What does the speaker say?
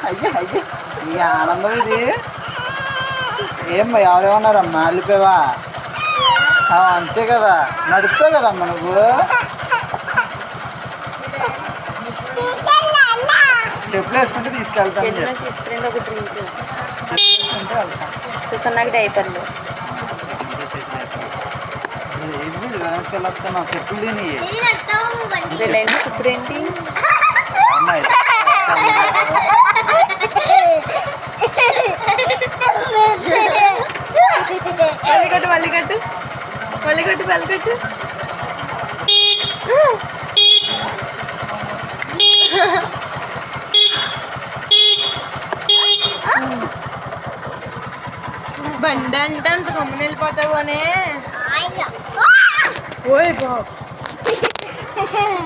అయ్యా అయ్యా ఈ ఆనందం ఇది. ఏం ఎవరేమన్నారమ్మా వెళ్ళిపోయావా? అంతే కదా, నడుపుతావు కదమ్మా నువ్వు. చెప్పులు వేసుకుంటే తీసుకెళ్తాను. తీసుకురండి ఒక డ్రింక్. వేసుకుంటే వెళ్తాను. నాకు డైపర్లు వెళ్ళొస్తున్నావు. చెప్పులు తిని రిలయన్స్ ఇప్పుడు ఏంటి అమ్మాయి వల్లికట్టు వల్లికట్టు వల్లికట్టు వల్లికట్టు. బండి అంటే అంత గమ్మున వెళ్ళిపోతావు అనే. ఓయ్ బాబు